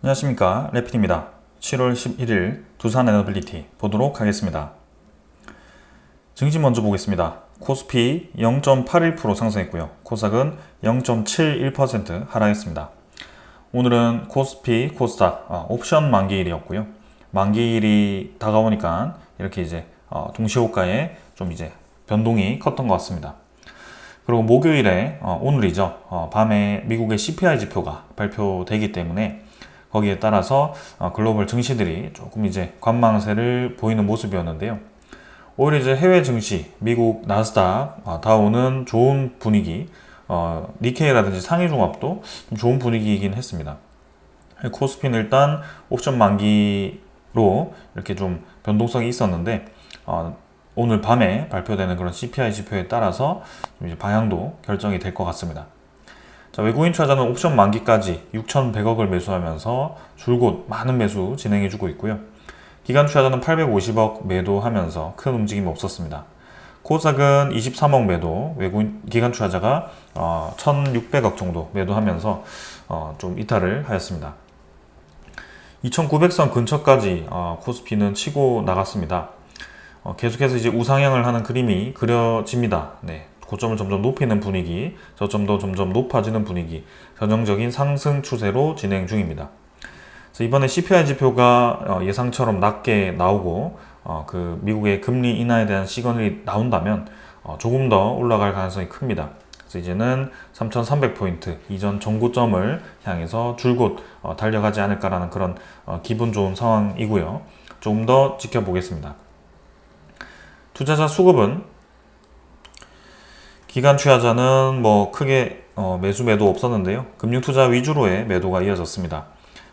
안녕하십니까, 래필입니다. 7월 11일 두산 에너빌리티 보도록 하겠습니다. 증시 먼저 보겠습니다. 코스피 0.81% 상승했고요. 코스닥은 0.71% 하락했습니다. 오늘은 코스피, 코스닥 옵션 만기일이었고요. 만기일이 다가오니까 이렇게 이제 동시호가에 좀 이제 변동이 컸던 것 같습니다. 그리고 목요일에 오늘이죠. 밤에 미국의 CPI 지표가 발표되기 때문에 거기에 따라서 글로벌 증시들이 조금 이제 관망세를 보이는 모습이었는데요. 오히려 이제 해외 증시, 미국 나스닥, 다우는 좋은 분위기, 니케이라든지 상해종합도 좀 좋은 분위기이긴 했습니다. 코스피는 일단 옵션 만기로 이렇게 좀 변동성이 있었는데 오늘 밤에 발표되는 그런 CPI 지표에 따라서 좀 이제 방향도 결정이 될 것 같습니다. 자, 외국인 투자자는 옵션 만기까지 6,100억을 매수하면서 줄곧 많은 매수 진행해주고 있고요. 기관 투자자는 850억 매도하면서 큰 움직임이 없었습니다. 코스닥은 23억 매도, 외국인 기관 투자자가 1,600억 정도 매도하면서 좀 이탈을 하였습니다. 2,900선 근처까지 코스피는 치고 나갔습니다. 계속해서 이제 우상향을 하는 그림이 그려집니다. 네. 고점을 점점 높이는 분위기, 저점도 점점 높아지는 분위기, 전형적인 상승 추세로 진행 중입니다. 그래서 이번에 CPI 지표가 예상처럼 낮게 나오고 그 미국의 금리 인하에 대한 시그널이 나온다면 조금 더 올라갈 가능성이 큽니다. 그래서 이제는 3,300포인트 이전 정고점을 향해서 줄곧 달려가지 않을까라는 그런 기분 좋은 상황이고요. 조금 더 지켜보겠습니다. 투자자 수급은 기관 투자자는 뭐 크게 매도 없었는데요. 금융 투자 위주로의 매도가 이어졌습니다.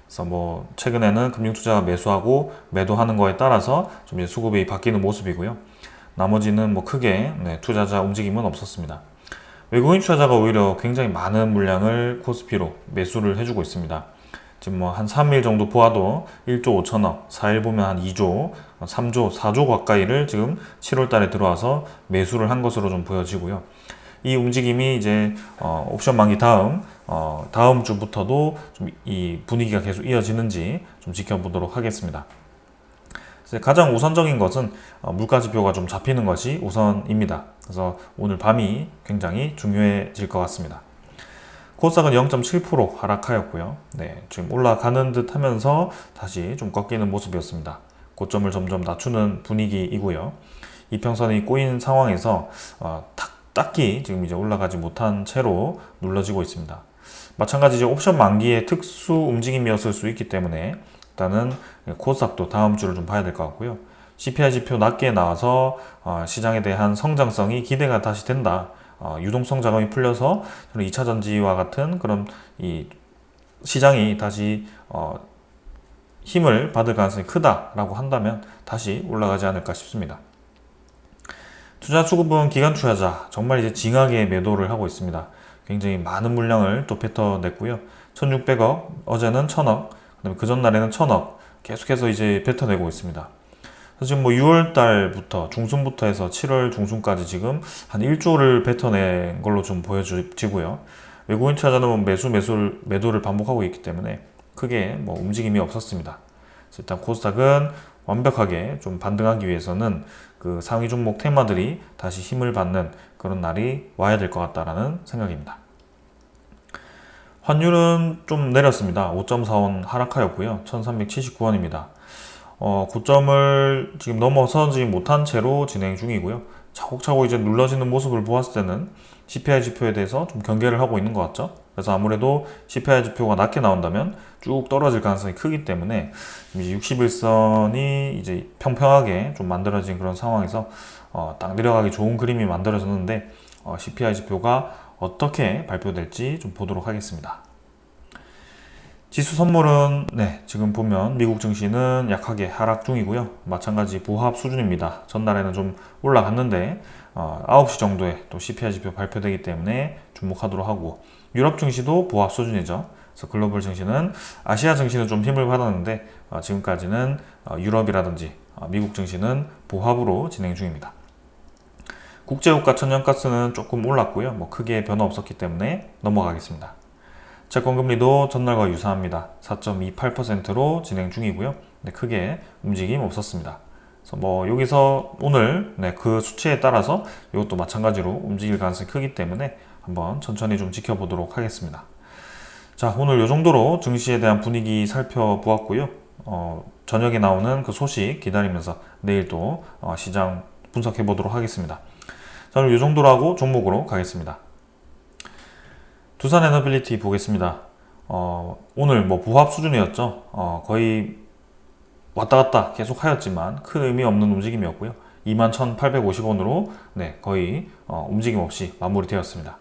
그래서 뭐 최근에는 금융 투자가 매수하고 매도하는 거에 따라서 좀 이제 수급이 바뀌는 모습이고요. 나머지는 뭐 크게 투자자 움직임은 없었습니다. 외국인 투자자가 오히려 굉장히 많은 물량을 코스피로 매수를 해주고 있습니다. 지금 뭐 한 3일 정도 보아도 1조 5천억, 4일 보면 한 2조, 3조, 4조 가까이를 지금 7월 달에 들어와서 매수를 한 것으로 좀 보여지고요. 이 움직임이 이제 옵션 만기 다음 주부터도 좀 이 분위기가 계속 이어지는지 좀 지켜보도록 하겠습니다. 가장 우선적인 것은 물가 지표가 좀 잡히는 것이 우선입니다. 그래서 오늘 밤이 굉장히 중요해질 것 같습니다. 코스닥은 0.7% 하락하였고요. 네, 지금 올라가는 듯 하면서 다시 좀 꺾이는 모습이었습니다. 고점을 점점 낮추는 분위기이고요. 이평선이 꼬인 상황에서 딱히 지금 이제 올라가지 못한 채로 눌러지고 있습니다. 마찬가지 이제 옵션 만기의 특수 움직임이었을 수 있기 때문에 일단은 코스닥도 다음 주를 좀 봐야 될 것 같고요. CPI 지표 낮게 나와서 시장에 대한 성장성이 기대가 다시 된다. 유동성 자금이 풀려서 2차 전지와 같은 그런 이 시장이 다시 힘을 받을 가능성이 크다라고 한다면 다시 올라가지 않을까 싶습니다. 투자 수급은 기관 투자자 정말 이제 징하게 매도를 하고 있습니다. 굉장히 많은 물량을 또 뱉어냈고요. 1,600억, 어제는 1,000억, 그다음에 그 전날에는 1,000억 계속해서 이제 뱉어내고 있습니다. 그래서 지금 뭐 6월 달부터 중순부터 해서 7월 중순까지 지금 한 1조를 뱉어낸 걸로 좀 보여지고요. 외국인 투자자는 매도를 반복하고 있기 때문에 크게 뭐 움직임이 없었습니다. 그래서 일단 코스닥은 완벽하게 좀 반등하기 위해서는 그 상위 종목 테마들이 다시 힘을 받는 그런 날이 와야 될 것 같다라는 생각입니다. 환율은 좀 내렸습니다. 5.4원 하락하였고요. 1379원입니다. 고점을 지금 넘어서지 못한 채로 진행 중이고요. 차곡차곡 이제 눌러지는 모습을 보았을 때는 CPI 지표에 대해서 좀 경계를 하고 있는 것 같죠. 그래서 아무래도 CPI 지표가 낮게 나온다면 쭉 떨어질 가능성이 크기 때문에 이제 61선이 이제 평평하게 좀 만들어진 그런 상황에서 딱 내려가기 좋은 그림이 만들어졌는데 CPI 지표가 어떻게 발표될지 좀 보도록 하겠습니다. 지수 선물은 지금 보면 미국 증시는 약하게 하락 중이고요. 마찬가지 보합 수준입니다. 전날에는 좀 올라갔는데 9시 정도에 또 CPI 지표 발표되기 때문에 주목하도록 하고, 유럽 증시도 보합 수준이죠. 그래서 글로벌 증시는 아시아 증시는 좀 힘을 받았는데 지금까지는 유럽이라든지 미국 증시는 보합으로 진행 중입니다. 국제유가 천연가스는 조금 올랐고요. 뭐 크게 변화 없었기 때문에 넘어가겠습니다. 채권 금리도 전날과 유사합니다. 4.28%로 진행 중이고요. 네, 크게 움직임 없었습니다. 그래서 뭐 여기서 오늘 그 수치에 따라서 이것도 마찬가지로 움직일 가능성이 크기 때문에 한번 천천히 좀 지켜보도록 하겠습니다. 자, 오늘 이 정도로 증시에 대한 분위기 살펴보았고요. 저녁에 나오는 그 소식 기다리면서 내일 또 시장 분석해 보도록 하겠습니다. 저는 이 정도로 하고 종목으로 가겠습니다. 두산에너빌리티 보겠습니다. 오늘 뭐 부합 수준이었죠. 거의 왔다 갔다 계속 하였지만 큰 의미 없는 움직임이었고요. 21,850원으로 거의 움직임 없이 마무리되었습니다.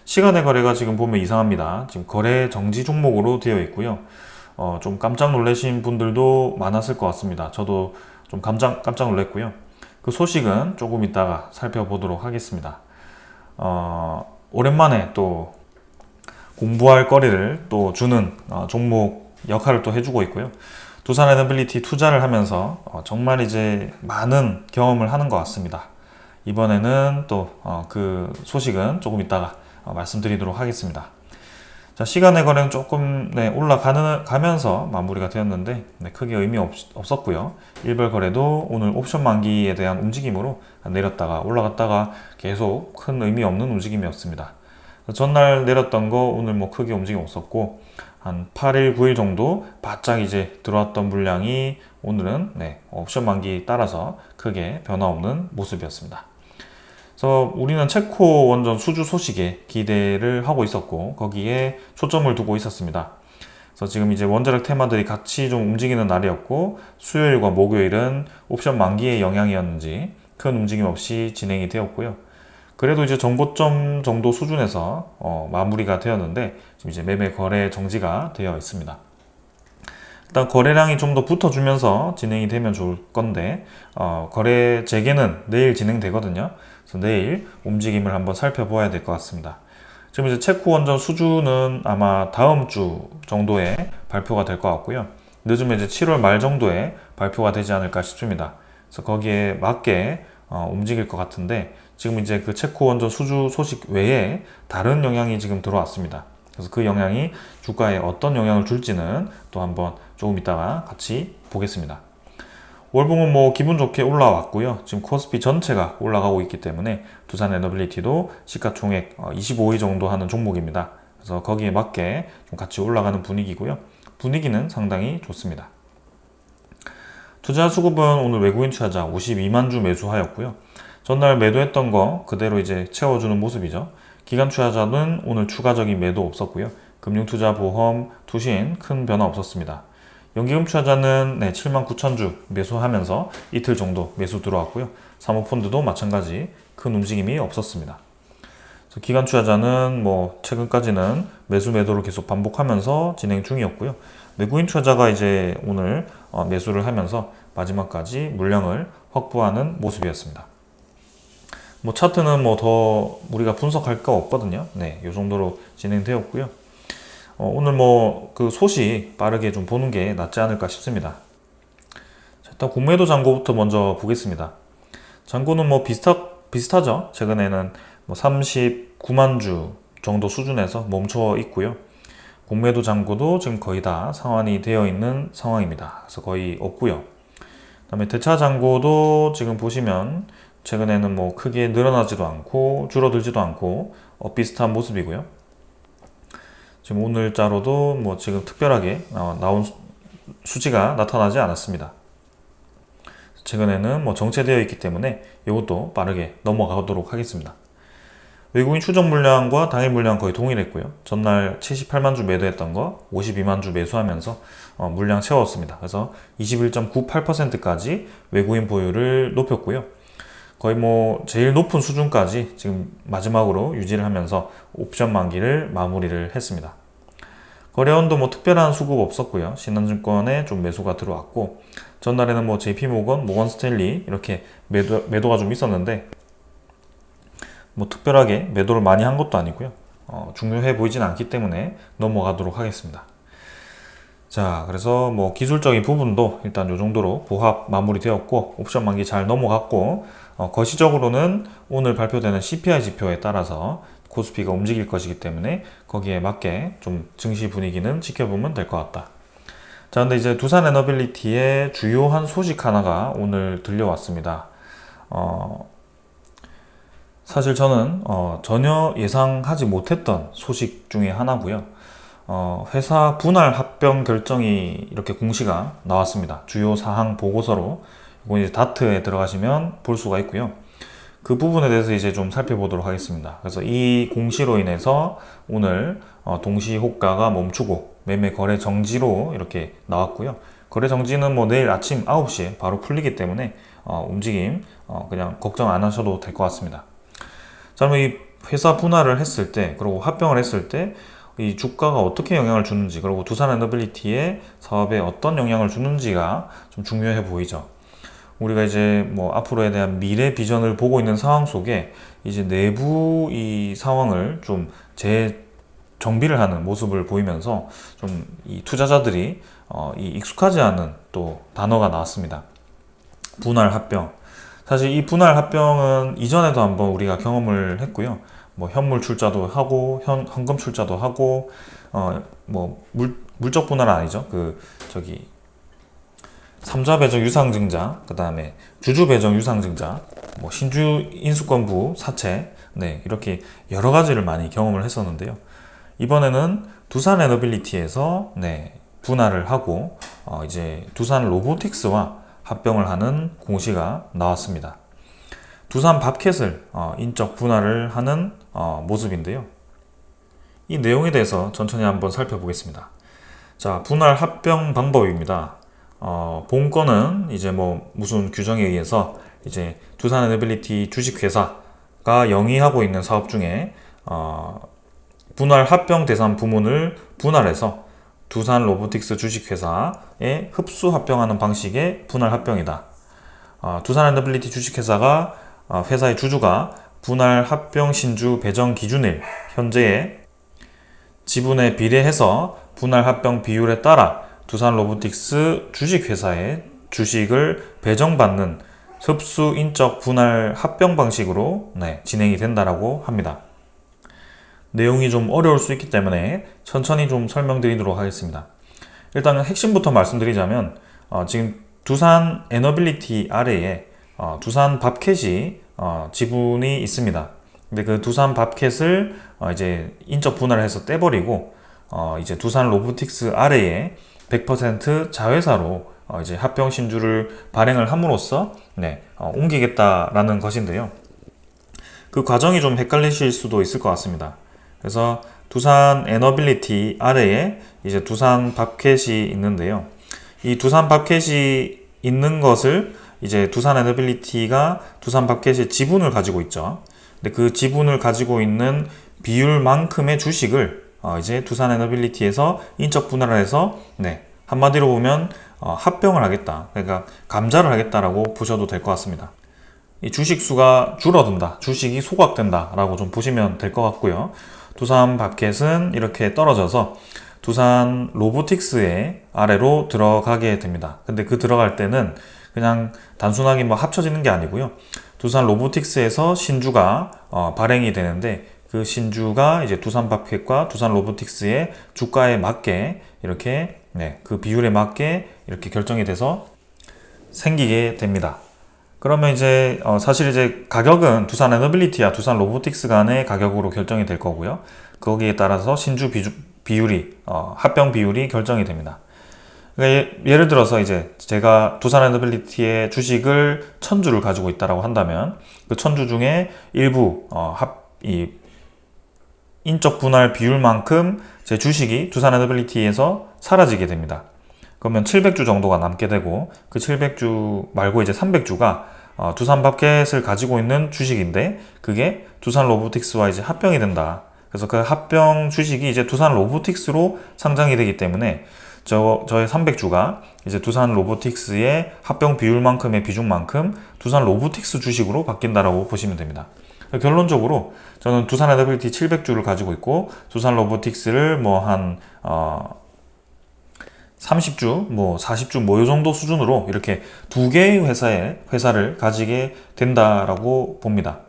시간의 거래가 지금 보면 이상합니다. 지금 거래 정지 종목으로 되어 있고요. 좀 깜짝 놀라신 분들도 많았을 것 같습니다. 저도 좀 깜짝 놀랐고요. 그 소식은 조금 이따가 살펴보도록 하겠습니다. 오랜만에 또 공부할 거리를 또 주는 종목 역할을 또 해주고 있고요. 두산에너빌리티 투자를 하면서 정말 이제 많은 경험을 하는 것 같습니다. 이번에는 또 그 소식은 조금 이따가 말씀드리도록 하겠습니다. 자, 시간의 거래는 조금 올라가면서 마무리가 되었는데 크게 의미 없었고요. 일별 거래도 오늘 옵션 만기에 대한 움직임으로 내렸다가 올라갔다가 계속 큰 의미 없는 움직임이었습니다. 전날 내렸던 거 오늘 뭐 크게 움직임 없었고 한 8일, 9일 정도 바짝 이제 들어왔던 물량이 오늘은 옵션 만기 따라서 크게 변화 없는 모습이었습니다. 그래서 우리는 체코 원전 수주 소식에 기대를 하고 있었고 거기에 초점을 두고 있었습니다. 그래서 지금 이제 원자력 테마들이 같이 좀 움직이는 날이었고 수요일과 목요일은 옵션 만기의 영향이었는지 큰 움직임 없이 진행이 되었고요. 그래도 이제 정고점 정도 수준에서 마무리가 되었는데 지금 이제 매매 거래 정지가 되어 있습니다. 일단 거래량이 좀 더 붙어주면서 진행이 되면 좋을 건데 거래 재개는 내일 진행되거든요. 그래서 내일 움직임을 한번 살펴봐야 될 것 같습니다. 지금 이제 체코 원전 수주는 아마 다음 주 정도에 발표가 될 것 같고요. 늦으면 이제 7월 말 정도에 발표가 되지 않을까 싶습니다. 그래서 거기에 맞게 움직일 것 같은데 지금 이제 그 체코 원전 수주 소식 외에 다른 영향이 지금 들어왔습니다. 그래서 그 영향이 주가에 어떤 영향을 줄지는 또 한번 조금 이따가 같이 보겠습니다. 월봉은 뭐 기분 좋게 올라왔고요. 지금 코스피 전체가 올라가고 있기 때문에 두산에너빌리티도 시가총액 25위 정도 하는 종목입니다. 그래서 거기에 맞게 좀 같이 올라가는 분위기고요. 분위기는 상당히 좋습니다. 투자 수급은 오늘 외국인 투자자 52만 주 매수하였고요. 전날 매도했던 거 그대로 이제 채워주는 모습이죠. 기관 투자자는 오늘 추가적인 매도 없었고요. 금융투자, 보험, 투신 큰 변화 없었습니다. 연기금 투자자는 79,000주 매수하면서 이틀 정도 매수 들어왔고요. 사모펀드도 마찬가지 큰 움직임이 없었습니다. 그래서 기관 투자자는 뭐 최근까지는 매수 매도를 계속 반복하면서 진행 중이었고요. 외국인 투자자가 이제 오늘 매수를 하면서 마지막까지 물량을 확보하는 모습이었습니다. 뭐 차트는 뭐 더 우리가 분석할 거 없거든요. 이 정도로 진행되었고요. 오늘 뭐 그 소식 빠르게 좀 보는 게 낫지 않을까 싶습니다. 자, 일단 공매도 잔고부터 먼저 보겠습니다. 잔고는 뭐 비슷하죠. 최근에는 뭐 39만 주 정도 수준에서 멈춰 있고요. 공매도 잔고도 지금 거의 다 상환이 되어 있는 상황입니다. 그래서 거의 없고요. 그다음에 대차 잔고도 지금 보시면 최근에는 뭐 크게 늘어나지도 않고 줄어들지도 않고 비슷한 모습이고요. 지금 오늘자로도 뭐 지금 특별하게 나온 수치가 나타나지 않았습니다. 최근에는 뭐 정체되어 있기 때문에 이것도 빠르게 넘어가도록 하겠습니다. 외국인 추정 물량과 당일 물량 거의 동일했고요. 전날 78만 주 매도했던 거 52만 주 매수하면서 물량 채웠습니다. 그래서 21.98%까지 외국인 보유를 높였고요. 거의 뭐 제일 높은 수준까지 지금 마지막으로 유지를 하면서 옵션 만기를 마무리를 했습니다. 거래원도 뭐 특별한 수급 없었고요. 신한증권에 좀 매수가 들어왔고 전날에는 뭐 JP모건, 모건스탠리 이렇게 매도가 좀 있었는데 뭐 특별하게 매도를 많이 한 것도 아니고요. 중요해 보이진 않기 때문에 넘어가도록 하겠습니다. 자, 그래서 뭐 기술적인 부분도 일단 이 정도로 보합 마무리되었고 옵션 만기 잘 넘어갔고 거시적으로는 오늘 발표되는 CPI 지표에 따라서 코스피가 움직일 것이기 때문에 거기에 맞게 좀 증시 분위기는 지켜보면 될 것 같다. 자, 근데 이제 두산 에너빌리티의 주요한 소식 하나가 오늘 들려왔습니다. 사실 저는 전혀 예상하지 못했던 소식 중에 하나고요. 회사 분할 합병 결정이 이렇게 공시가 나왔습니다. 주요 사항 보고서로. 이거 이제 다트에 들어가시면 볼 수가 있고요. 그 부분에 대해서 이제 좀 살펴보도록 하겠습니다. 그래서 이 공시로 인해서 오늘 동시 호가가 멈추고 매매 거래 정지로 이렇게 나왔고요. 거래 정지는 뭐 내일 아침 9시에 바로 풀리기 때문에 움직임 그냥 걱정 안 하셔도 될 것 같습니다. 자, 그럼 이 회사 분할을 했을 때, 그리고 합병을 했을 때 이 주가가 어떻게 영향을 주는지, 그리고 두산 에너빌리티의 사업에 어떤 영향을 주는지가 좀 중요해 보이죠. 우리가 이제 뭐 앞으로에 대한 미래 비전을 보고 있는 상황 속에 이제 내부 이 상황을 좀 재정비를 하는 모습을 보이면서 좀 이 투자자들이 이 익숙하지 않은 또 단어가 나왔습니다. 분할 합병. 사실 이 분할 합병은 이전에도 한번 우리가 경험을 했고요. 뭐 현물 출자도 하고 현금 출자도 하고 뭐 물적 분할은 아니죠. 삼자 배정 유상증자, 그 다음에 주주 배정 유상증자, 뭐 신주 인수권부 사채, 네, 이렇게 여러 가지를 많이 경험을 했었는데요. 이번에는 두산 에너빌리티에서 네, 분할을 하고 이제 두산 로보틱스와 합병을 하는 공시가 나왔습니다. 두산 밥캣을 인적 분할을 하는 모습인데요. 이 내용에 대해서 천천히 한번 살펴보겠습니다. 자, 분할 합병 방법입니다. 본건은 이제 뭐 무슨 규정에 의해서 이제 두산 에너빌리티 주식회사가 영위하고 있는 사업 중에 분할 합병 대상 부문을 분할해서 두산 로보틱스 주식회사에 흡수 합병하는 방식의 분할 합병이다. 두산 에너빌리티 주식회사가 회사의 주주가 분할 합병 신주 배정 기준일 현재의 지분에 비례해서 분할 합병 비율에 따라 두산 로보틱스 주식회사의 주식을 배정받는 흡수 인적 분할 합병 방식으로 진행이 된다라고 합니다. 내용이 좀 어려울 수 있기 때문에 천천히 좀 설명드리도록 하겠습니다. 일단은 핵심부터 말씀드리자면 지금 두산 에너빌리티 아래에 두산 밥캣이 지분이 있습니다. 근데 그 두산 밥캣을 이제 인적 분할을 해서 떼버리고 이제 두산 로보틱스 아래에 100% 자회사로 이제 합병 신주를 발행을 함으로써 옮기겠다라는 것인데요. 그 과정이 좀 헷갈리실 수도 있을 것 같습니다. 그래서 두산 에너빌리티 아래에 이제 두산 밥캣이 있는데요. 이 두산 밥캣이 있는 것을 이제 두산 에너빌리티가 두산 밥캣의 지분을 가지고 있죠. 근데 그 지분을 가지고 있는 비율만큼의 주식을 이제 두산 에너빌리티에서 인적 분할을 해서 한마디로 보면 합병을 하겠다. 그러니까 감자를 하겠다라고 보셔도 될 것 같습니다. 이 주식 수가 줄어든다. 주식이 소각된다. 라고 좀 보시면 될 것 같고요. 두산 밥캣은 이렇게 떨어져서 두산 로보틱스의 아래로 들어가게 됩니다. 근데 그 들어갈 때는 그냥 단순하게 뭐 합쳐지는 게 아니고요. 두산 로보틱스에서 신주가 발행이 되는데 그 신주가 이제 두산 밥캣과 두산 로보틱스의 주가에 맞게 이렇게 그 비율에 맞게 이렇게 결정이 돼서 생기게 됩니다. 그러면 이제 사실 이제 가격은 두산 에너빌리티와 두산 로보틱스 간의 가격으로 결정이 될 거고요. 거기에 따라서 신주 비율이 합병 비율이 결정이 됩니다. 그러니까 예를 들어서 이제 제가 두산 에너빌리티의 주식을 1000주를 가지고 있다라고 한다면 그 1000주 중에 일부 이 인적 분할 비율만큼 제 주식이 두산 에너빌리티에서 사라지게 됩니다. 그러면 700주 정도가 남게 되고 그 700주 말고 이제 300주가 두산 밥캣을 가지고 있는 주식인데 그게 두산 로보틱스와 이제 합병이 된다. 그래서 그 합병 주식이 이제 두산 로보틱스로 상장이 되기 때문에 저의 300주가 이제 두산 로보틱스의 합병 비율만큼의 비중만큼 두산 로보틱스 주식으로 바뀐다라고 보시면 됩니다. 결론적으로 저는 두산 에너빌리티 700주를 가지고 있고 두산 로보틱스를 뭐 한 30주, 뭐 40주, 뭐 요 정도 수준으로 이렇게 두 개의 회사를 가지게 된다라고 봅니다.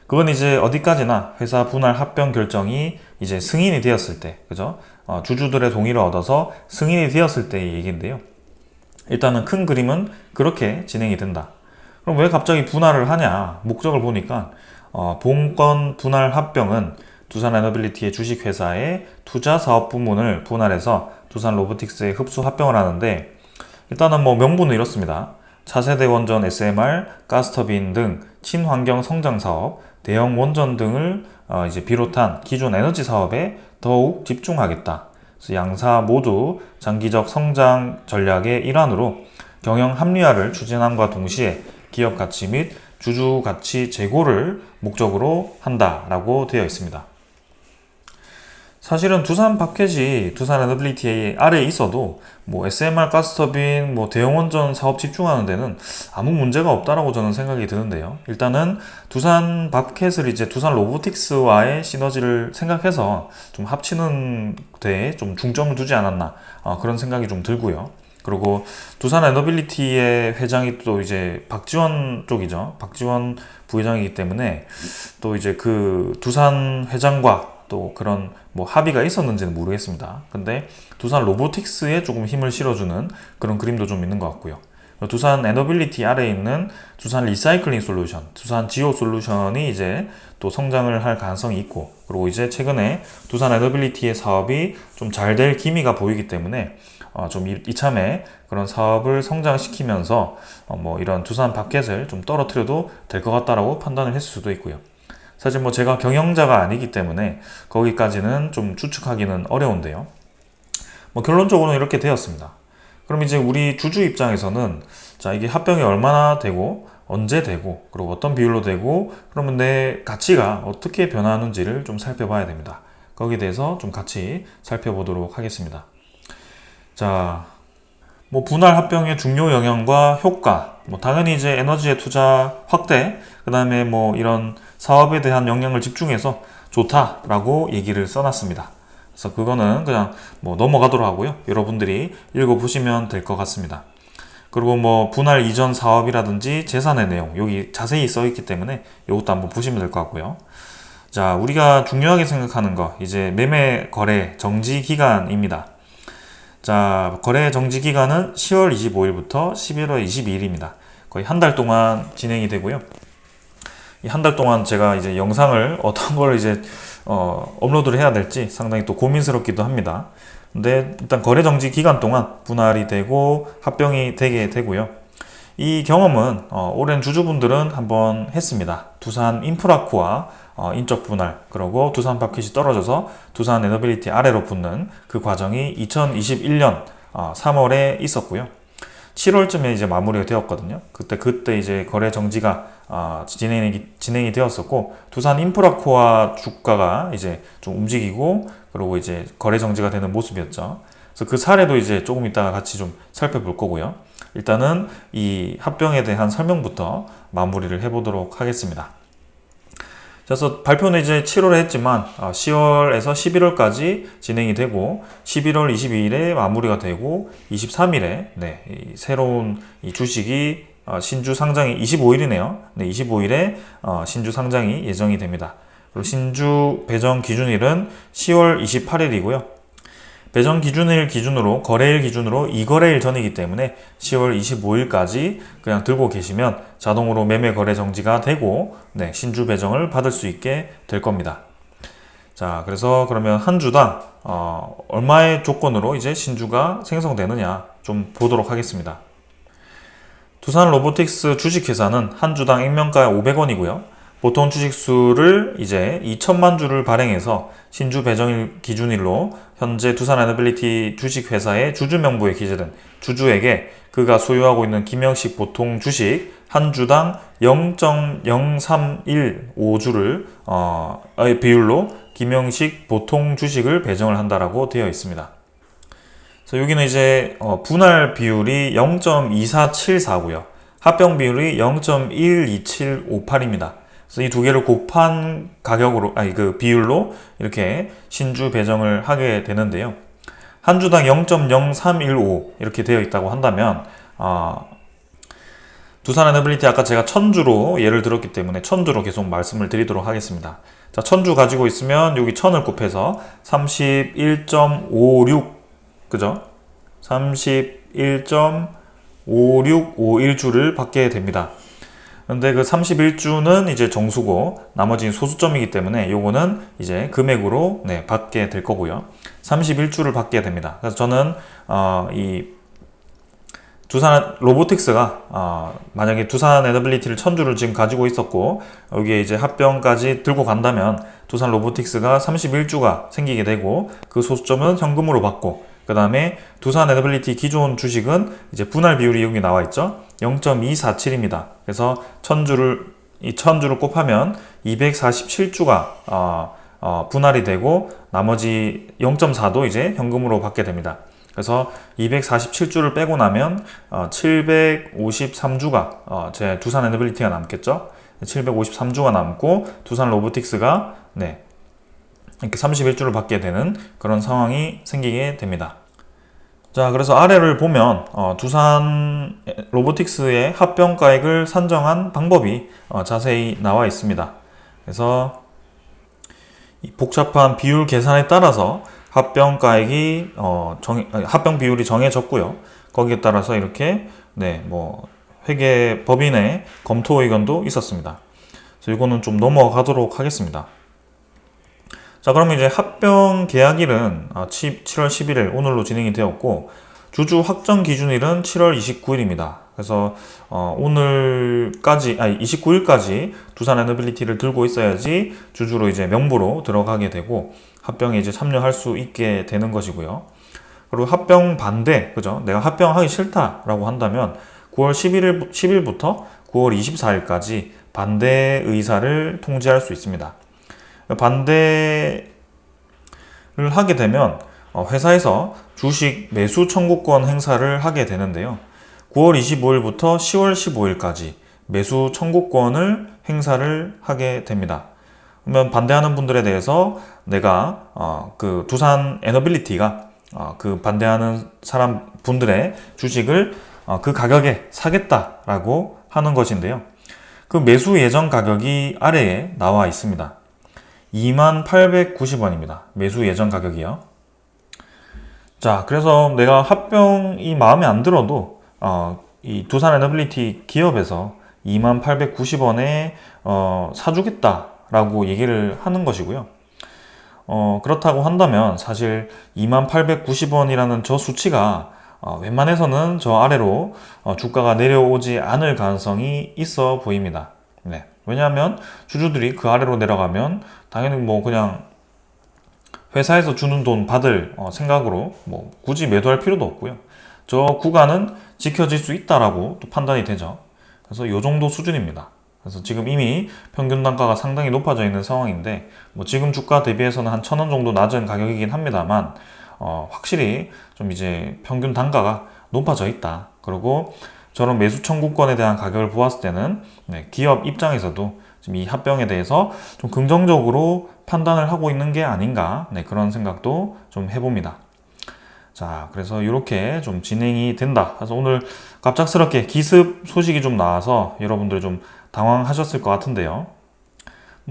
그건 이제 어디까지나 회사 분할 합병 결정이 이제 승인이 되었을 때, 그죠? 주주들의 동의를 얻어서 승인이 되었을 때의 얘기인데요. 일단은 큰 그림은 그렇게 진행이 된다. 그럼 왜 갑자기 분할을 하냐? 목적을 보니까 본건 분할 합병은 두산 에너빌리티의 주식회사의 투자 사업 부문을 분할해서 두산 로보틱스에 흡수 합병을 하는데, 일단은 뭐 명분은 이렇습니다. 차세대 원전 SMR, 가스터빈 등 친환경 성장 사업, 대형 원전 등을 이제 비롯한 기존 에너지 사업에 더욱 집중하겠다. 그래서 양사 모두 장기적 성장 전략의 일환으로 경영 합리화를 추진함과 동시에 기업 가치 및 주주 가치 제고를 목적으로 한다라고 되어 있습니다. 사실은 두산 팝켓이 두산 에너빌리티 아래에 있어도 뭐 SMR 가스터빈, 뭐 대형원전 사업 집중하는 데는 아무 문제가 없다라고 저는 생각이 드는데요. 일단은 두산 팝켓을 이제 두산 로보틱스와의 시너지를 생각해서 좀 합치는 데에 좀 중점을 두지 않았나, 그런 생각이 좀 들고요. 그리고 두산 에너빌리티의 회장이 또 이제 박지원 쪽이죠. 박지원 부회장이기 때문에 또 이제 그 두산 회장과 또 그런 뭐 합의가 있었는지는 모르겠습니다. 근데 두산 로보틱스에 조금 힘을 실어주는 그런 그림도 좀 있는 것 같고요. 두산 에너빌리티 아래에 있는 두산 리사이클링 솔루션, 두산 지오 솔루션이 이제 또 성장을 할 가능성이 있고, 그리고 이제 최근에 두산 에너빌리티의 사업이 좀 잘 될 기미가 보이기 때문에 좀 이참에 그런 사업을 성장시키면서 뭐 이런 두산 팝켓을 좀 떨어뜨려도 될 것 같다라고 판단을 했을 수도 있고요. 사실 뭐 제가 경영자가 아니기 때문에 거기까지는 좀 추측하기는 어려운데요. 뭐 결론적으로는 이렇게 되었습니다. 그럼 이제 우리 주주 입장에서는 자, 이게 합병이 얼마나 되고 언제 되고 그리고 어떤 비율로 되고 그러면 내 가치가 어떻게 변하는지를 좀 살펴봐야 됩니다. 거기에 대해서 좀 같이 살펴보도록 하겠습니다. 자, 뭐 분할 합병의 중요 영향과 효과, 뭐 당연히 이제 에너지의 투자 확대, 그 다음에 뭐 이런 사업에 대한 영향을 집중해서 좋다라고 얘기를 써놨습니다. 그래서 그거는 그냥 뭐 넘어가도록 하고요. 여러분들이 읽어보시면 될 것 같습니다. 그리고 뭐 분할 이전 사업이라든지 재산의 내용, 여기 자세히 써있기 때문에 이것도 한번 보시면 될 것 같고요. 자, 우리가 중요하게 생각하는 거, 이제 매매 거래 정지 기간입니다. 자, 거래 정지 기간은 10월 25일부터 11월 22일입니다. 거의 한 달 동안 진행이 되고요. 이 한 달 동안 제가 이제 영상을 어떤 걸 이제 업로드를 해야 될지 상당히 또 고민스럽기도 합니다. 근데 일단 거래 정지 기간 동안 분할이 되고 합병이 되게 되고요. 이 경험은 오랜 주주분들은 한번 했습니다. 두산 인프라코와 인적 분할, 그리고 두산 팝켓이 떨어져서 두산 에너빌리티 아래로 붙는 그 과정이 2021년 3월에 있었고요. 7월쯤에 이제 마무리가 되었거든요. 그때 이제 거래 정지가 진행이 되었었고, 두산 인프라코어 주가가 이제 좀 움직이고, 그리고 이제 거래 정지가 되는 모습이었죠. 그래서 그 사례도 이제 조금 이따가 같이 좀 살펴볼 거고요. 일단은 이 합병에 대한 설명부터 마무리를 해보도록 하겠습니다. 그래서 발표는 이제 7월에 했지만 10월에서 11월까지 진행이 되고 11월 22일에 마무리가 되고 23일에 이 새로운 이 주식이 신주 상장이 25일이네요. 네, 25일에 신주 상장이 예정이 됩니다. 그리고 신주 배정 기준일은 10월 28일이고요. 배정 기준일 기준으로 거래일 기준으로 2거래일 전이기 때문에 10월 25일까지 그냥 들고 계시면 자동으로 매매 거래 정지가 되고 신주 배정을 받을 수 있게 될 겁니다. 자, 그래서 그러면 한 주당 얼마의 조건으로 이제 신주가 생성되느냐 좀 보도록 하겠습니다. 두산 로보틱스 주식회사는 한 주당 액면가 500원이고요. 보통 주식수를 이제 2천만 주를 발행해서 신주 배정일 기준일로 현재 두산 에너빌리티 주식회사의 주주 명부에 기재된 주주에게 그가 소유하고 있는 김영식 보통 주식 한 주당 0.0315주를 비율로 김영식 보통 주식을 배정을 한다라고 되어 있습니다. 그래서 여기는 이제 분할 비율이 0.2474고요. 합병 비율이 0.12758입니다. 그래서 이 두 개를 곱한 가격으로, 그 비율로 이렇게 신주 배정을 하게 되는데요. 한 주당 0.0315 이렇게 되어 있다고 한다면, 두산 에너빌리티 아까 제가 천주로 예를 들었기 때문에 천주로 계속 말씀을 드리도록 하겠습니다. 자, 천주 가지고 있으면 여기 천을 곱해서 31.56, 그죠? 31.5651주를 받게 됩니다. 근데 그 31주는 이제 정수고 나머지는 소수점이기 때문에 요거는 이제 금액으로 받게 될 거고요. 31주를 받게 됩니다. 그래서 저는 이 두산 로보틱스가 만약에 두산 에너빌리티를 1000주를 지금 가지고 있었고 여기에 이제 합병까지 들고 간다면 두산 로보틱스가 31주가 생기게 되고 그 소수점은 현금으로 받고 그 다음에 두산 에너빌리티 기존 주식은 이제 분할 비율이 여기 나와 있죠. 0.247입니다. 그래서 1000주를 곱하면 247주가 분할이 되고 나머지 0.4도 이제 현금으로 받게 됩니다. 그래서 247주를 빼고 나면 753주가 제 두산 에너빌리티가 남겠죠. 753주가 남고 두산 로보틱스가 이렇게 31주를 받게 되는 그런 상황이 생기게 됩니다. 자, 그래서 아래를 보면 두산 로보틱스의 합병가액을 산정한 방법이 자세히 나와 있습니다. 그래서 이 복잡한 비율 계산에 따라서 합병가액이 합병 비율이 정해졌고요. 거기에 따라서 이렇게 회계 법인의 검토 의견도 있었습니다. 그래서 이거는 좀 넘어가도록 하겠습니다. 자, 그러면 이제 합병 계약일은 7월 11일 오늘로 진행이 되었고 주주 확정 기준일은 7월 29일입니다. 그래서 오늘까지 29일까지 두산 에너빌리티를 들고 있어야지 주주로 이제 명부로 들어가게 되고 합병에 이제 참여할 수 있게 되는 것이고요. 그리고 합병 반대, 그죠? 내가 합병하기 싫다라고 한다면 9월 10일부터 9월 24일까지 반대 의사를 통지할 수 있습니다. 반대를 하게 되면 회사에서 주식 매수 청구권 행사를 하게 되는데요. 9월 25일부터 10월 15일까지 매수 청구권을 행사를 하게 됩니다. 그러면 반대하는 분들에 대해서 내가 그 두산 에너빌리티가 그 반대하는 분들의 주식을 그 가격에 사겠다라고 하는 것인데요. 그 매수 예정 가격이 아래에 나와 있습니다. 2890원입니다. 매수 예정 가격이요. 자, 그래서 내가 합병이 마음에 안 들어도 이 두산 에너빌리티 기업에서 2890원에 사주겠다라고 얘기를 하는 것이고요. 그렇다고 한다면 사실 2890원이라는 저 수치가 웬만해서는 저 아래로 주가가 내려오지 않을 가능성이 있어 보입니다. 왜냐하면 주주들이 그 아래로 내려가면 당연히 그냥 회사에서 주는 돈 받을 생각으로 굳이 매도할 필요도 없고요. 저 구간은 지켜질 수 있다라고 또 판단이 되죠. 그래서 이 정도 수준입니다. 그래서 지금 이미 평균 단가가 상당히 높아져 있는 상황인데 지금 주가 대비해서는 한 1000원 정도 낮은 가격이긴 합니다만 확실히 좀 이제 평균 단가가 높아져 있다. 그리고 저런 매수 청구권에 대한 가격을 보았을 때는 기업 입장에서도 지금 이 합병에 대해서 좀 긍정적으로 판단을 하고 있는 게 아닌가 그런 생각도 좀 해봅니다. 자, 그래서 이렇게 좀 진행이 된다. 그래서 오늘 갑작스럽게 기습 소식이 좀 나와서 여러분들이 좀 당황하셨을 것 같은데요.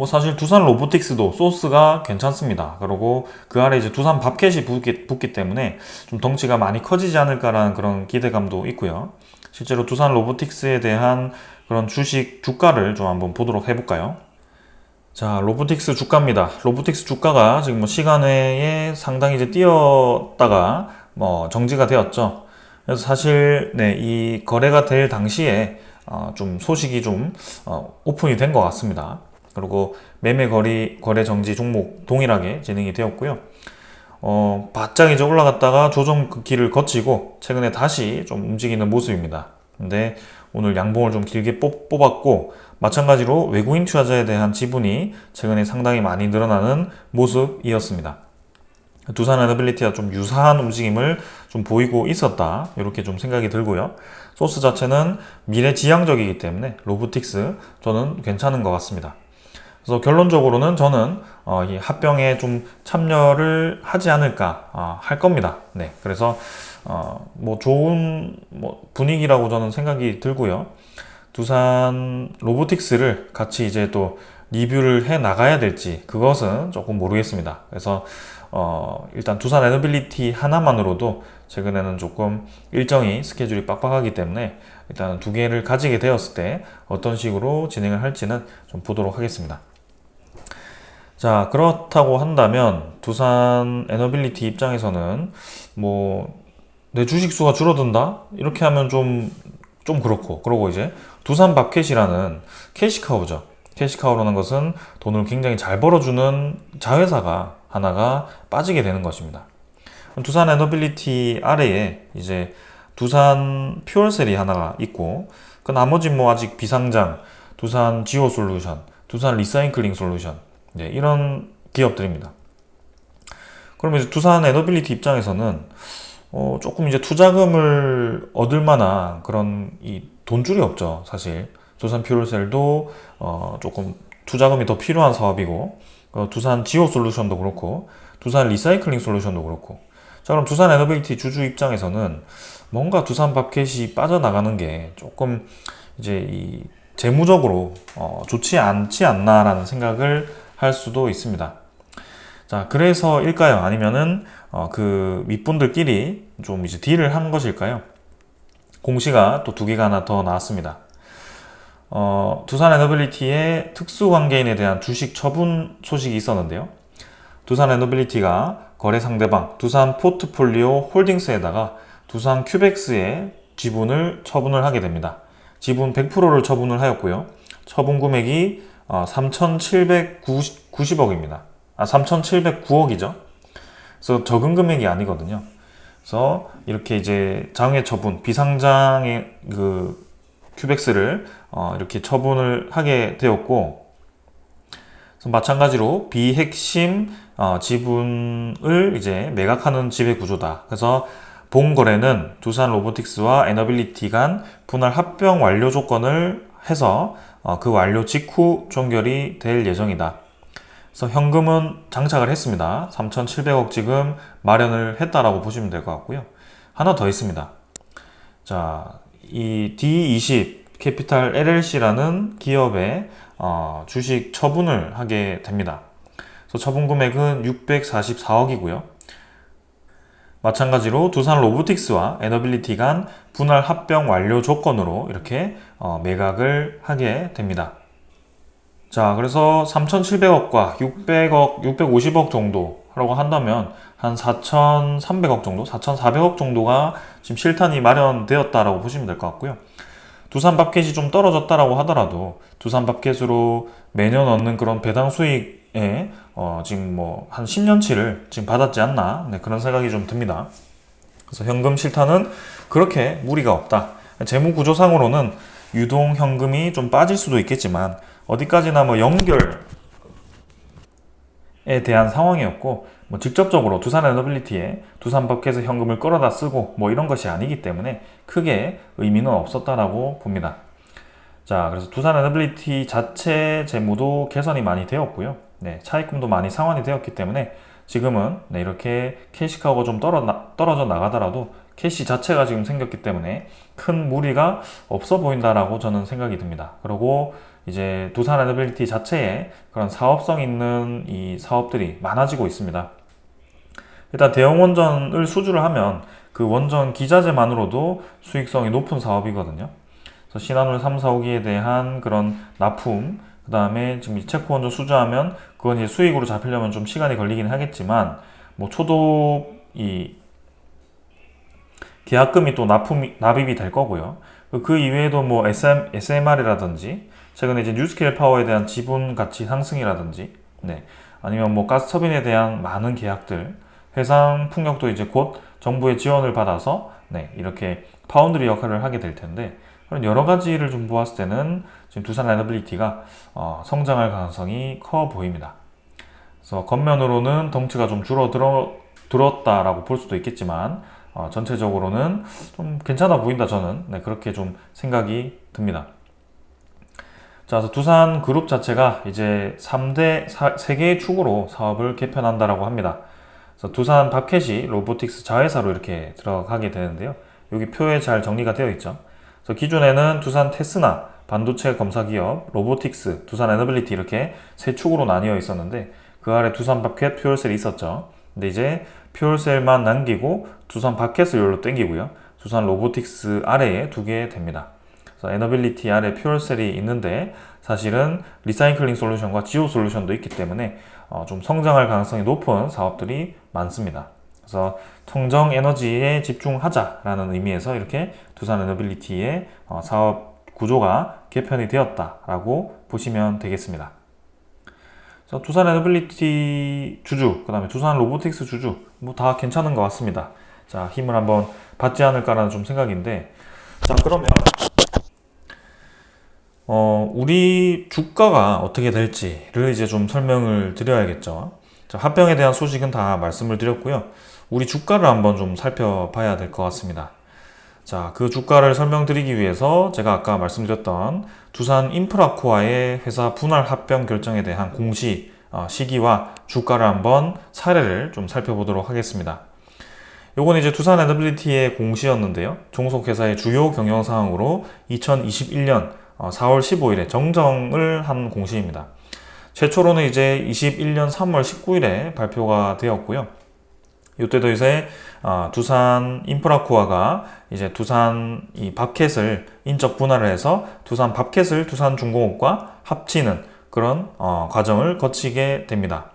사실 두산 로보틱스도 소스가 괜찮습니다. 그리고 그 아래 이제 두산 밥캣이 붙기 때문에 좀 덩치가 많이 커지지 않을까라는 그런 기대감도 있고요. 실제로 두산 로보틱스에 대한 그런 주가를 좀 한번 보도록 해볼까요? 자, 로보틱스 주가입니다. 로보틱스 주가가 지금 시간 외에 상당히 이제 뛰었다가 정지가 되었죠. 그래서 사실 이 거래가 될 당시에 좀 소식이 좀 오픈이 된 것 같습니다. 그리고 매매 거래 정지 종목 동일하게 진행이 되었고요. 바짝 이제 올라갔다가 조정기를 거치고 최근에 다시 좀 움직이는 모습입니다. 근데 오늘 양봉을 좀 길게 뽑았고 마찬가지로 외국인 투자자에 대한 지분이 최근에 상당히 많이 늘어나는 모습이었습니다. 두산 에너빌리티와 좀 유사한 움직임을 좀 보이고 있었다 이렇게 좀 생각이 들고요. 소스 자체는 미래지향적이기 때문에 로보틱스 저는 괜찮은 것 같습니다. 그래서 결론적으로는 저는 이 합병에 좀 참여를 하지 않을까 할 겁니다. 그래서 좋은 분위기라고 저는 생각이 들고요. 두산 로보틱스를 같이 이제 또 리뷰를 해 나가야 될지 그것은 조금 모르겠습니다. 그래서 일단 두산 에너빌리티 하나만으로도 최근에는 조금 일정이 스케줄이 빡빡하기 때문에 일단 두 개를 가지게 되었을 때 어떤 식으로 진행을 할지는 좀 보도록 하겠습니다. 자, 그렇다고 한다면 두산 에너빌리티 입장에서는 뭐 내 주식 수가 줄어든다? 이렇게 하면 좀 그렇고, 그러고 이제 두산 밥캣이라는 캐시카우죠. 캐시카우라는 것은 돈을 굉장히 잘 벌어주는 자회사가 하나가 빠지게 되는 것입니다. 두산 에너빌리티 아래에 이제 두산 퓨얼셀이 하나가 있고, 그 나머지 뭐 아직 비상장, 두산 지오 솔루션, 두산 리사이클링 솔루션, 네, 이런 기업들입니다. 그러면 이제 두산 에너빌리티 입장에서는 조금 이제 투자금을 얻을 만한 그런 이 돈줄이 없죠, 사실. 두산 퓨얼셀도 조금 투자금이 더 필요한 사업이고, 두산 지오 솔루션도 그렇고, 두산 리사이클링 솔루션도 그렇고. 자, 그럼 두산 에너빌리티 주주 입장에서는 뭔가 두산 밥캣이 빠져나가는 게 조금 이제 이 재무적으로 좋지 않지 않나라는 생각을 할 수도 있습니다. 자, 그래서일까요? 아니면은 그 윗분들끼리 좀 이제 딜을 한 것일까요? 공시가 또 두 개가 하나 더 나왔습니다. 두산 에너빌리티의 특수관계인에 대한 주식 처분 소식이 있었는데요. 두산 에너빌리티가 거래 상대방 두산 포트폴리오 홀딩스에다가 두산 큐벡스의 지분을 처분을 하게 됩니다. 지분 100%를 처분을 하였고요. 처분 금액이 3,790억입니다. 3,709억이죠. 그래서 적은 금액이 아니거든요. 그래서 이렇게 이제 장외 처분, 비상장의 그 큐벡스를 이렇게 처분을 하게 되었고, 그래서 마찬가지로 비핵심 지분을 이제 매각하는 지배 구조다. 그래서 본 거래는 두산 로보틱스와 에너빌리티 간 분할 합병 완료 조건을 해서 그 완료 직후 종결이 될 예정이다. 그래서 현금은 장착을 했습니다. 3,700억 지금 마련을 했다라고 보시면 될 것 같고요. 하나 더 있습니다. 자, 이 D20 캐피탈 LLC라는 기업의 주식 처분을 하게 됩니다. 그래서 처분 금액은 644억이고요. 마찬가지로 두산 로보틱스와 에너빌리티 간 분할 합병 완료 조건으로 이렇게 매각을 하게 됩니다. 자, 그래서 3,700억과 600억, 650억 정도라고 한다면 한 4,300억 정도, 4,400억 정도가 지금 실탄이 마련되었다라고 보시면 될 것 같고요. 두산 밥캣이 좀 떨어졌다라고 하더라도 두산 밥캣으로 매년 얻는 그런 배당 수익에 지금 뭐 한 10년치를 지금 받았지 않나, 네, 그런 생각이 좀 듭니다. 그래서 현금 실탄은 그렇게 무리가 없다. 재무 구조상으로는 유동 현금이 좀 빠질 수도 있겠지만 어디까지나 뭐 연결에 대한 상황이었고, 뭐 직접적으로 두산 에너빌리티에 두산 밥캣에서 현금을 끌어다 쓰고 뭐 이런 것이 아니기 때문에 크게 의미는 없었다라고 봅니다. 자, 그래서 두산 에너빌리티 자체 재무도 개선이 많이 되었고요. 네, 차입금도 많이 상환이 되었기 때문에 지금은 네, 이렇게 캐시카우가 좀 떨어져 나가더라도 캐시 자체가 지금 생겼기 때문에 큰 무리가 없어 보인다라고 저는 생각이 듭니다. 그리고 이제 두산 에너빌리티 자체에 그런 사업성 있는 이 사업들이 많아지고 있습니다. 일단 대형 원전을 수주를 하면 그 원전 기자재만으로도 수익성이 높은 사업이거든요. 그래서 신한울 3, 4, 5기에 대한 그런 납품, 그 다음에 지금 체코 원전 수주하면 그건 이제 수익으로 잡히려면 좀 시간이 걸리긴 하겠지만, 뭐 초도 이 계약금이 또 납입이 될 거고요. 그 이외에도 뭐 SMR이라든지 최근에 이제 뉴스케일 파워에 대한 지분 가치 상승이라든지, 네, 아니면 뭐 가스터빈에 대한 많은 계약들, 해상 풍력도 이제 곧 정부의 지원을 받아서 네, 이렇게 파운드리 역할을 하게 될 텐데, 그런 여러 가지를 좀 보았을 때는 지금 두산 에너빌리티가 성장할 가능성이 커 보입니다. 그래서 겉면으로는 덩치가 좀 줄어들었다라고 볼 수도 있겠지만 전체적으로는 좀 괜찮아 보인다, 저는 네, 그렇게 좀 생각이 듭니다. 자, 그래서 두산 그룹 자체가 이제 3개의 축으로 사업을 개편한다라고 합니다. 그래서 두산 밥캣이 로보틱스 자회사로 이렇게 들어가게 되는데요. 여기 표에 잘 정리가 되어 있죠. 그래서 기존에는 두산 테스나, 반도체 검사 기업, 로보틱스, 두산 에너빌리티 이렇게 세 축으로 나뉘어 있었는데 그 아래 두산 바켓, 퓨얼셀이 있었죠. 근데 이제 퓨얼셀만 남기고 두산 바켓을 여기로 땡기고요. 두산 로보틱스 아래에 두게 됩니다. 그래서 에너빌리티 아래 퓨얼셀이 있는데 사실은 리사이클링 솔루션과 지오 솔루션도 있기 때문에 좀 성장할 가능성이 높은 사업들이 많습니다. 그래서 청정 에너지에 집중하자라는 의미에서 이렇게 두산 에너빌리티의 사업 구조가 개편이 되었다라고 보시면 되겠습니다. 그래서 두산 에너빌리티 주주, 그 다음에 두산 로보틱스 주주 뭐 다 괜찮은 것 같습니다. 자, 힘을 한번 받지 않을까라는 좀 생각인데, 자, 그러면 우리 주가가 어떻게 될지를 이제 좀 설명을 드려야겠죠. 자, 합병에 대한 소식은 다 말씀을 드렸고요. 우리 주가를 한번 좀 살펴봐야 될 것 같습니다. 자, 그 주가를 설명드리기 위해서 제가 아까 말씀드렸던 두산 인프라코아의 회사 분할 합병 결정에 대한 공시 시기와 주가를 한번 사례를 좀 살펴보도록 하겠습니다. 요건 이제 두산 에너빌리티의 공시였는데요. 종속회사의 주요 경영사항으로 2021년 4월 15일에 정정을 한 공시입니다. 최초로는 이제 21년 3월 19일에 발표가 되었고요. 이때도 이제 두산 인프라코아가 이제 두산 이 밥켓을 인적 분할을 해서 두산 밥켓을 두산중공업과 합치는 그런 과정을 거치게 됩니다.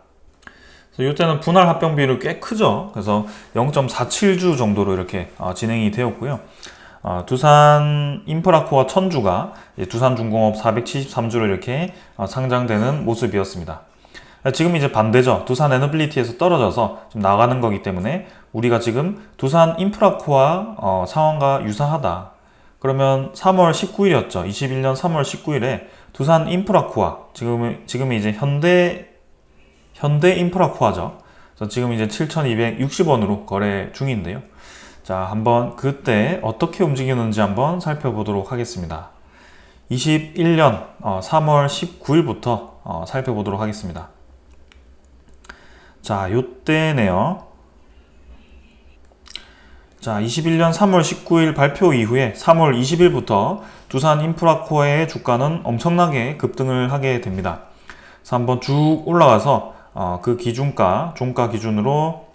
그래서 이때는 분할 합병 비율이 꽤 크죠. 그래서 0.47주 정도로 이렇게 진행이 되었고요. 두산 인프라코어 1000주가 두산중공업 473주로 이렇게 상장되는 모습이었습니다. 지금 이제 반대죠. 두산 에너빌리티에서 떨어져서 좀 나가는 거기 때문에 우리가 지금 두산 인프라코어 상황과 유사하다. 그러면 3월 19일이었죠. 21년 3월 19일에 두산 인프라코어, 지금 이제 현대 인프라코어죠. 그래서 지금 이제 7,260원으로 거래 중인데요. 자, 한번 그때 어떻게 움직이는지 한번 살펴보도록 하겠습니다. 21년 3월 19일부터 살펴보도록 하겠습니다. 자, 요때네요. 자, 21년 3월 19일 발표 이후에 3월 20일부터 두산 인프라코어의 주가는 엄청나게 급등을 하게 됩니다. 그래서 한번 쭉 올라가서 그 기준가, 종가 기준으로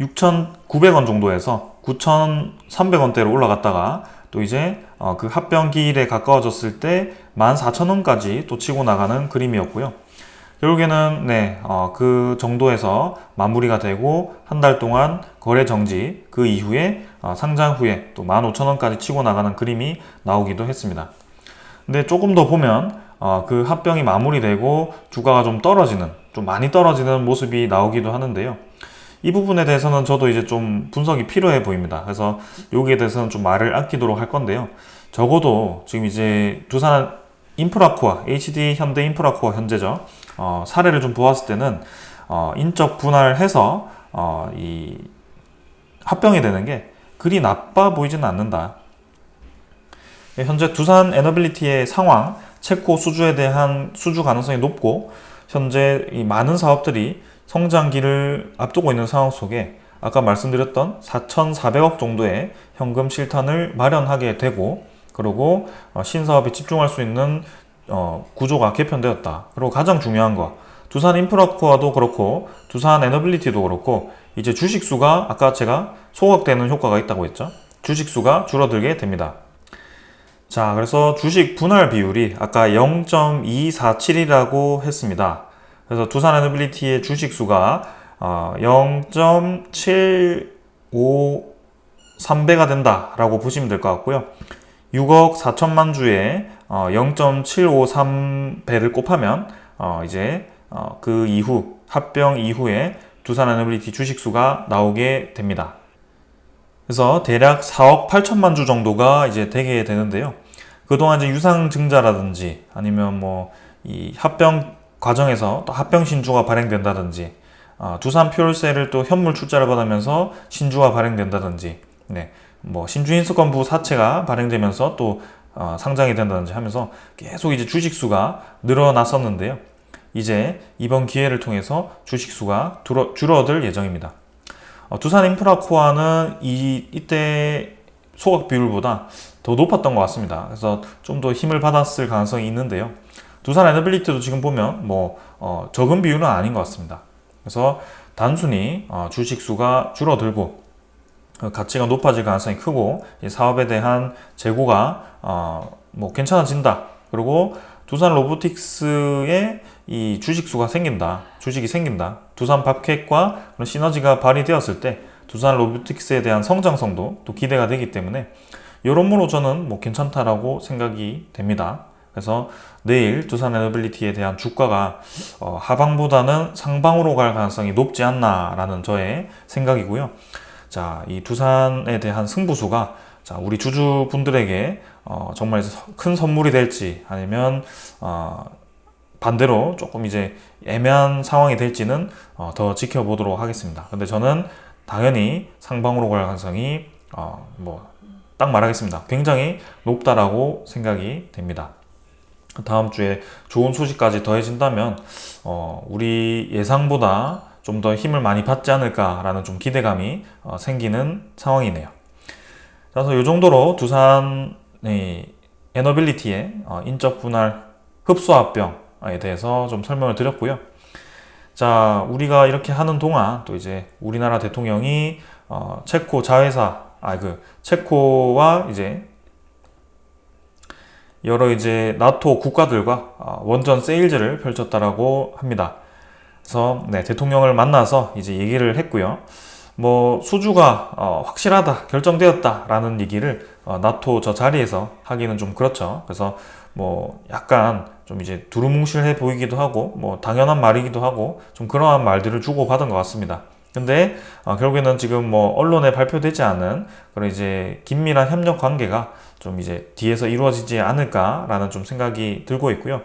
6,900원 정도에서 9,300원대로 올라갔다가 또 이제 그 합병기일에 가까워졌을 때 14,000원까지 또 치고 나가는 그림이었고요. 결국에는 그 정도에서 마무리가 되고 한 달 동안 거래 정지, 그 이후에 상장 후에 또 15,000원까지 치고 나가는 그림이 나오기도 했습니다. 근데 조금 더 보면 그 합병이 마무리되고 주가가 좀 많이 떨어지는 모습이 나오기도 하는데요. 이 부분에 대해서는 저도 이제 좀 분석이 필요해 보입니다. 그래서 여기에 대해서는 좀 말을 아끼도록 할 건데요. 적어도 지금 이제 두산 인프라코어, HD 현대 인프라코어 현재죠. 사례를 좀 보았을 때는 인적 분할해서 이 합병이 되는 게 그리 나빠 보이지는 않는다. 현재 두산 에너빌리티의 상황, 체코 수주에 대한 수주 가능성이 높고 현재 이 많은 사업들이 성장기를 앞두고 있는 상황 속에 아까 말씀드렸던 4,400억 정도의 현금 실탄을 마련하게 되고 그리고 신사업에 집중할 수 있는 구조가 개편되었다. 그리고 가장 중요한 거 두산 인프라코어도 그렇고 두산 에너빌리티도 그렇고 이제 주식수가 아까 제가 소각되는 효과가 있다고 했죠. 주식수가 줄어들게 됩니다. 자, 그래서 주식 분할 비율이 아까 0.247이라고 했습니다. 그래서 두산 에너빌리티의 주식수가 0.753배가 된다라고 보시면 될 것 같고요. 6억 4천만 주에 0.753배를 곱하면 이제 그 이후 합병 이후에 두산 에너빌리티 주식수가 나오게 됩니다. 그래서 대략 4억 8천만 주 정도가 이제 되게 되는데요. 그동안 이제 유상증자라든지 아니면 뭐 이 합병 과정에서 또 합병 신주가 발행된다든지 두산 퓨얼셀을 또 현물 출자를 받으면서 신주가 발행된다든지 뭐 신주인수권부 사채가 발행되면서 또 상장이 된다든지 하면서 계속 이제 주식수가 늘어났었는데요. 이제 이번 기회를 통해서 주식수가 줄어들 예정입니다. 두산 인프라코어는 이때 소각 비율보다 더 높았던 것 같습니다. 그래서 좀 더 힘을 받았을 가능성이 있는데요. 두산 에너빌리티도 지금 보면 적은 비율은 아닌 것 같습니다. 그래서 단순히 주식 수가 줄어들고 가치가 높아질 가능성이 크고 이 사업에 대한 재고가 괜찮아진다. 그리고 두산 로보틱스의 이 주식 수가 생긴다. 주식이 생긴다. 두산 밥캣과 그런 시너지가 발휘되었을 때 두산 로보틱스에 대한 성장성도 또 기대가 되기 때문에 여러모로 저는 괜찮다라고 생각이 됩니다. 그래서 내일 두산 에너빌리티에 대한 주가가 하방보다는 상방으로 갈 가능성이 높지 않나라는 저의 생각이고요. 자, 이 두산에 대한 승부수가 자, 우리 주주분들에게 정말 큰 선물이 될지 아니면 반대로 조금 이제 애매한 상황이 될지는 더 지켜보도록 하겠습니다. 근데 저는 당연히 상방으로 갈 가능성이 딱 말하겠습니다. 굉장히 높다라고 생각이 됩니다. 다음 주에 좋은 소식까지 더해진다면 우리 예상보다 좀 더 힘을 많이 받지 않을까라는 좀 기대감이 생기는 상황이네요. 그래서 이 정도로 두산 에너빌리티의 인적 분할 흡수합병에 대해서 좀 설명을 드렸고요. 자, 우리가 이렇게 하는 동안 또 이제 우리나라 대통령이 체코 자회사 체코와 이제 여러 이제 나토 국가들과 원전 세일즈를 펼쳤다라고 합니다. 그래서 대통령을 만나서 이제 얘기를 했고요. 수주가 확실하다, 결정되었다라는 얘기를 나토 저 자리에서 하기는 좀 그렇죠. 그래서 약간 좀 이제 두루뭉실해 보이기도 하고 당연한 말이기도 하고 좀 그러한 말들을 주고받은 것 같습니다. 근데 결국에는 지금 언론에 발표되지 않은 그런 이제 긴밀한 협력 관계가 좀 이제 뒤에서 이루어지지 않을까라는 좀 생각이 들고 있고요.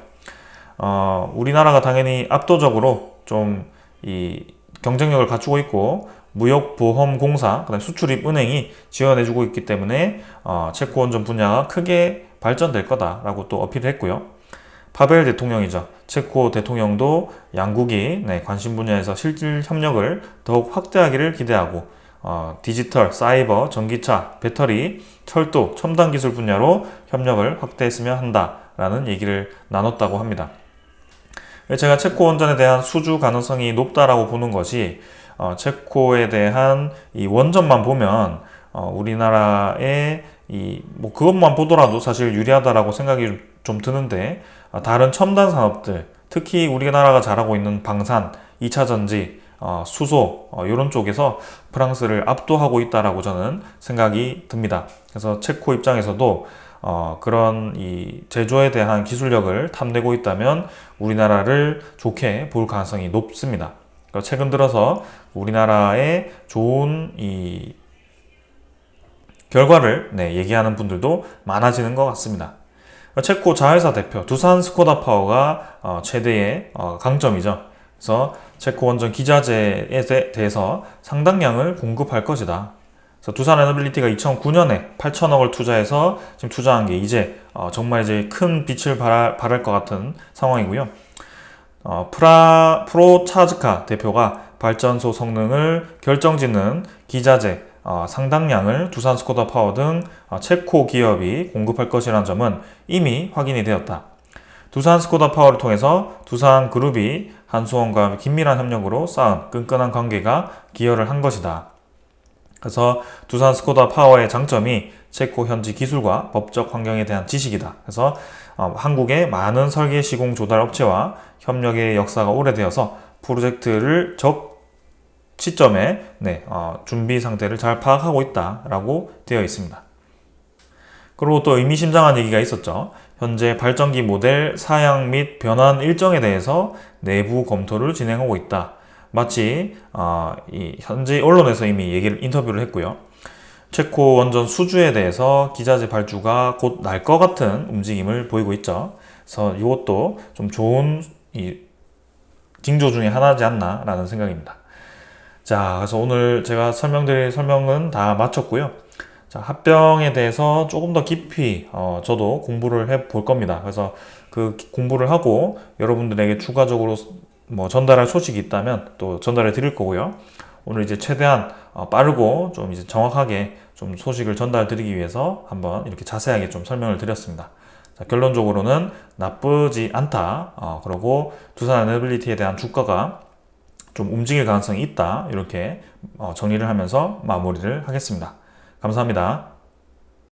우리나라가 당연히 압도적으로 좀 이 경쟁력을 갖추고 있고 무역보험공사, 그다음에 수출입은행이 지원해주고 있기 때문에 체코 원전 분야가 크게 발전될 거다라고 또 어필했고요. 파벨 대통령이죠. 체코 대통령도 양국이 관심 분야에서 실질 협력을 더욱 확대하기를 기대하고 디지털, 사이버, 전기차, 배터리, 철도, 첨단 기술 분야로 협력을 확대했으면 한다라는 얘기를 나눴다고 합니다. 제가 체코 원전에 대한 수주 가능성이 높다라고 보는 것이 체코에 대한 이 원전만 보면 우리나라의 그것만 보더라도 사실 유리하다라고 생각이 좀 드는데 다른 첨단 산업들, 특히 우리나라가 잘하고 있는 방산, 2차 전지, 수소 이런 쪽에서 프랑스를 압도하고 있다라고 저는 생각이 듭니다. 그래서 체코 입장에서도 그런 이 제조에 대한 기술력을 탐내고 있다면 우리나라를 좋게 볼 가능성이 높습니다. 최근 들어서 우리나라의 좋은 이 결과를 얘기하는 분들도 많아지는 것 같습니다. 체코 자회사 대표 두산 스코다 파워가 최대의 강점이죠. 그래서 체코 원전 기자재에 대해서 상당량을 공급할 것이다. 그래서 두산 에너빌리티가 2009년에 8천억을 투자해서 지금 투자한 게 이제 정말 이제 큰 빛을 발할 것 같은 상황이고요. 프로차즈카 대표가 발전소 성능을 결정짓는 기자재 상당량을 두산 스코다 파워 등 체코 기업이 공급할 것이라는 점은 이미 확인이 되었다. 두산 스코다 파워를 통해서 두산 그룹이 한수원과 긴밀한 협력으로 쌓은 끈끈한 관계가 기여를 한 것이다. 그래서 두산 스코다 파워의 장점이 체코 현지 기술과 법적 환경에 대한 지식이다. 그래서 한국의 많은 설계 시공 조달 업체와 협력의 역사가 오래되어서 프로젝트를 적 시점에 준비 상태를 잘 파악하고 있다라고 되어 있습니다. 그리고 또 의미심장한 얘기가 있었죠. 현재 발전기 모델 사양 및 변환 일정에 대해서 내부 검토를 진행하고 있다. 마치 이 현지 언론에서 이미 인터뷰를 했고요. 체코 원전 수주에 대해서 기자재 발주가 곧 날 것 같은 움직임을 보이고 있죠. 그래서 이것도 좀 좋은 징조 중에 하나지 않나라는 생각입니다. 자, 그래서 오늘 제가 설명드릴 설명은 다 마쳤고요. 자, 합병에 대해서 조금 더 깊이 저도 공부를 해 볼 겁니다. 그래서 그 공부를 하고 여러분들에게 추가적으로 전달할 소식이 있다면 또 전달해 드릴 거고요. 오늘 이제 최대한 빠르고 좀 이제 정확하게 좀 소식을 전달 드리기 위해서 한번 이렇게 자세하게 좀 설명을 드렸습니다. 자, 결론적으로는 나쁘지 않다. 그리고 두산 에너빌리티에 대한 주가가 좀 움직일 가능성이 있다. 이렇게 정리를 하면서 마무리를 하겠습니다. 감사합니다.